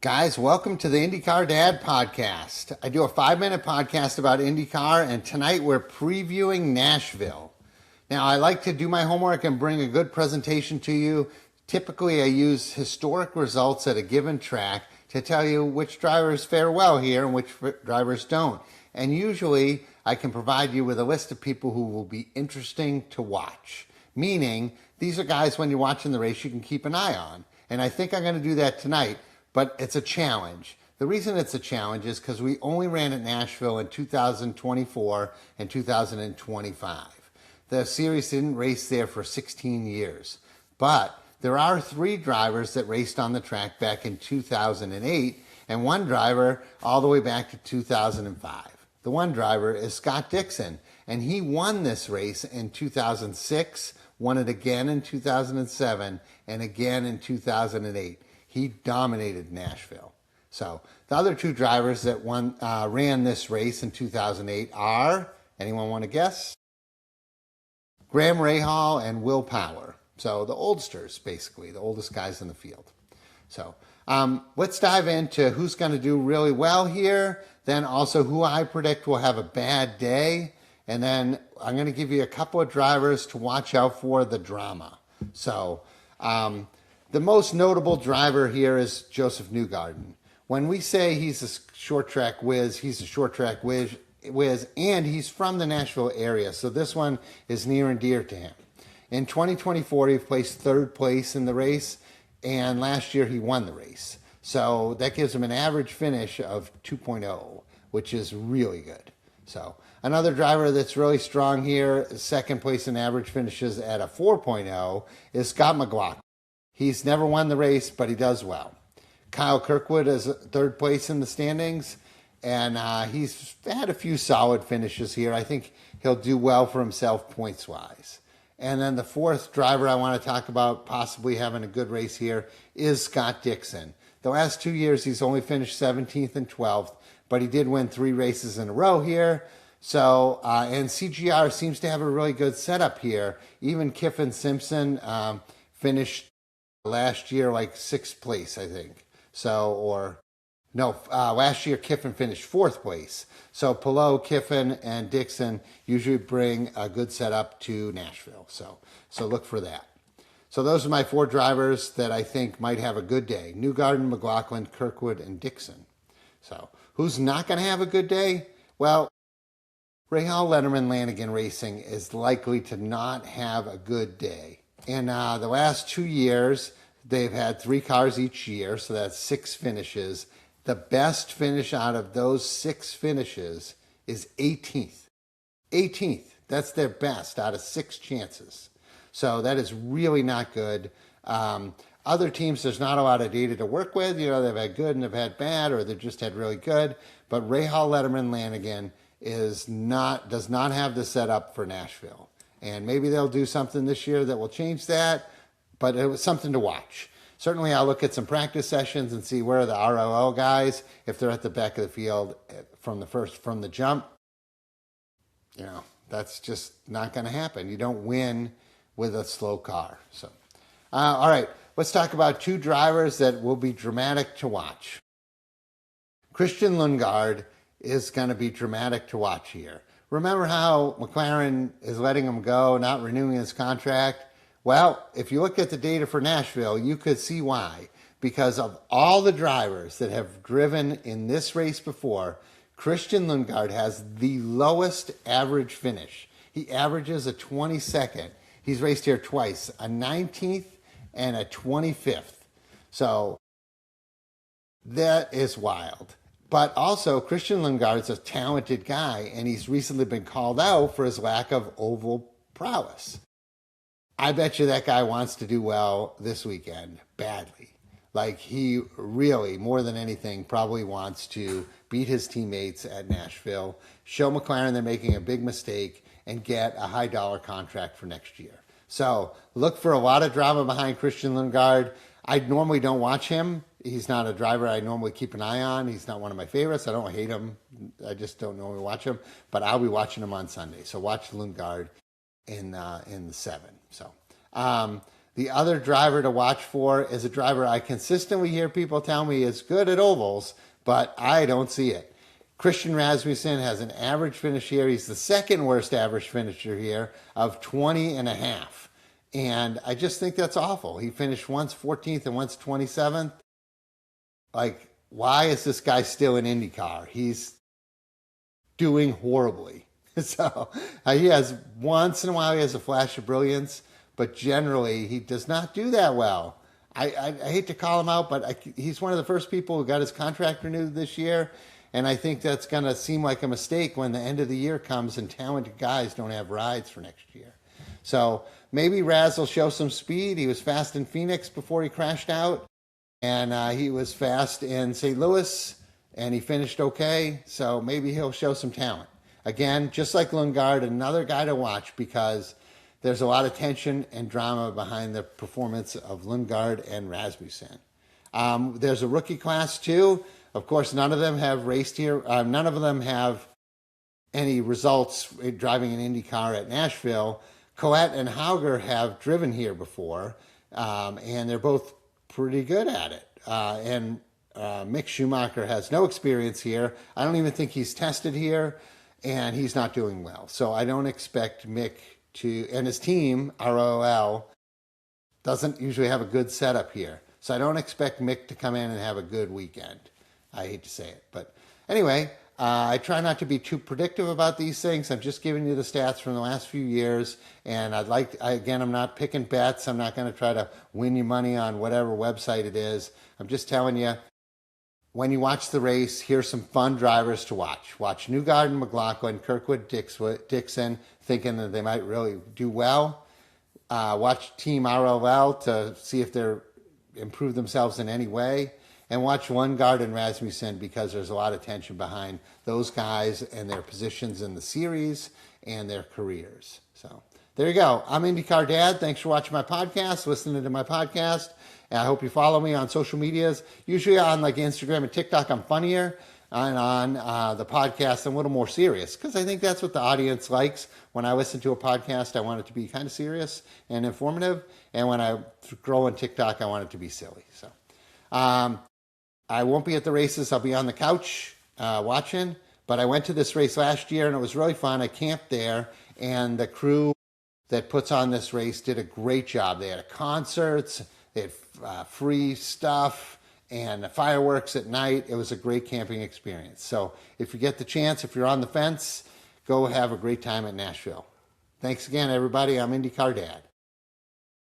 Guys, welcome to the IndyCar Dad Podcast. I do a 5-minute podcast about IndyCar, and tonight we're previewing Nashville. Now, I like to do my homework and bring a good presentation to you. Typically, I use historic results at a given track to tell you which drivers fare well here and which drivers don't. And usually, I can provide you with a list of people who will be interesting to watch. Meaning, these are guys when you're watching the race you can keep an eye on. And I think I'm going to do that tonight. But it's a challenge. The reason it's a challenge is because we only ran at Nashville in 2024 and 2025. The series didn't race there for 16 years. But there are 3 drivers that raced on the track back in 2008 and 1 driver all the way back to 2005. The 1 driver is Scott Dixon, and he won this race in 2006, won it again in 2007, and again in 2008. He dominated Nashville. So the other 2 drivers that ran this race in 2008 are, anyone want to guess? Graham Rahal and Will Power. So the oldsters, basically, the oldest guys in the field. So let's dive into who's going to do really well here, then also who I predict will have a bad day, and then I'm going to give you a couple of drivers to watch out for the drama. So the most notable driver here is Joseph Newgarden. When we say he's a short track whiz, he's a short track whiz, and he's from the Nashville area, so this one is near and dear to him. In 2024, he placed 3rd place in the race, and last year he won the race. So that gives him an average finish of 2.0, which is really good. So another driver that's really strong here, 2nd place in average finishes at a 4.0, is Scott McLaughlin. He's never won the race, but he does well. Kyle Kirkwood is 3rd place in the standings, and he's had a few solid finishes here. I think he'll do well for himself points-wise. And then the 4th driver I want to talk about possibly having a good race here is Scott Dixon. The last 2 years, he's only finished 17th and 12th, but he did win 3 races in a row here. So, and CGR seems to have a really good setup here. Even Kiffin Simpson finished last year like 6th place, I think. So, last year Kiffin finished 4th place. So Palou, Kiffin, and Dixon usually bring a good setup to Nashville. So look for that. So those are my 4 drivers that I think might have a good day. Newgarden, McLaughlin, Kirkwood, and Dixon. So who's not going to have a good day? Well, Rahal Letterman Lanigan Racing is likely to not have a good day. In the last 2 years, they've had 3 cars each year, so that's 6 finishes. The best finish out of those 6 finishes is 18th. 18th. That's their best out of 6 chances. So that is really not good. Other teams, there's not a lot of data to work with. You know, they've had good and they've had bad, or they've just had really good. But Rahal Letterman Lanigan does not have the setup for Nashville. And maybe they'll do something this year that will change that, but it was something to watch. Certainly, I'll look at some practice sessions and see where are the ROL guys, if they're at the back of the field from the jump. You know, that's just not going to happen. You don't win with a slow car. So, all right, let's talk about 2 drivers that will be dramatic to watch. Christian Lundgaard is going to be dramatic to watch here. Remember how McLaren is letting him go, not renewing his contract? Well, if you look at the data for Nashville, you could see why. Because of all the drivers that have driven in this race before, Christian Lundgaard has the lowest average finish. He averages a 22nd. He's raced here twice, a 19th and a 25th. So that is wild. But also, Christian Lundgaard's a talented guy, and he's recently been called out for his lack of oval prowess. I bet you that guy wants to do well this weekend, badly. Like, he really, more than anything, probably wants to beat his teammates at Nashville, show McLaren they're making a big mistake, and get a high-dollar contract for next year. So, look for a lot of drama behind Christian Lundgaard. I normally don't watch him. He's not a driver I normally keep an eye on. He's not one of my favorites. I don't hate him. I just don't normally watch him. But I'll be watching him on Sunday. So watch Lundgaard in the 7. So The other driver to watch for is a driver I consistently hear people tell me is good at ovals, but I don't see it. Christian Rasmussen has an average finish here. He's the second worst average finisher here of 20 and a half. And I just think that's awful. He finished once 14th and once 27th. Like, why is this guy still in IndyCar? He's doing horribly. So he has, once in a while, he has a flash of brilliance, but generally he does not do that well. I hate to call him out, but he's one of the first people who got his contract renewed this year, and I think that's going to seem like a mistake when the end of the year comes and talented guys don't have rides for next year. So maybe Raz will show some speed. He was fast in Phoenix before he crashed out, and he was fast in St. Louis, and he finished okay, so maybe he'll show some talent. Again, just like Lundgaard, another guy to watch because there's a lot of tension and drama behind the performance of Lundgaard and Rasmussen. There's a rookie class too. Of course, none of them have raced here. None of them have any results driving an IndyCar at Nashville. Coet and Hauger have driven here before, and they're both pretty good at it. And Mick Schumacher has no experience here. I don't even think he's tested here, and he's not doing well. So I don't expect Mick to, and his team, ROL, doesn't usually have a good setup here. So I don't expect Mick to come in and have a good weekend. I hate to say it. But anyway, I try not to be too predictive about these things. I'm just giving you the stats from the last few years. And I'm not picking bets. I'm not going to try to win you money on whatever website it is. I'm just telling you, when you watch the race, here's some fun drivers to watch. Watch Newgarden, McLaughlin, Kirkwood, Dixon, thinking that they might really do well. Watch Team ROL to see if they're improve themselves in any way. And watch Lundgaard and Rasmussen because there's a lot of tension behind those guys and their positions in the series and their careers. So there you go. I'm IndyCar Dad. Thanks for watching my podcast, listening to my podcast. And I hope you follow me on social medias. Usually on like Instagram and TikTok, I'm funnier. And on the podcast, I'm a little more serious because I think that's what the audience likes. When I listen to a podcast, I want it to be kind of serious and informative. And when I grow on TikTok, I want it to be silly. So I won't be at the races. I'll be on the couch watching. But I went to this race last year, and it was really fun. I camped there, and the crew that puts on this race did a great job. They had concerts. They had free stuff and fireworks at night. It was a great camping experience. So if you get the chance, if you're on the fence, go have a great time at Nashville. Thanks again, everybody. I'm IndyCar Dad.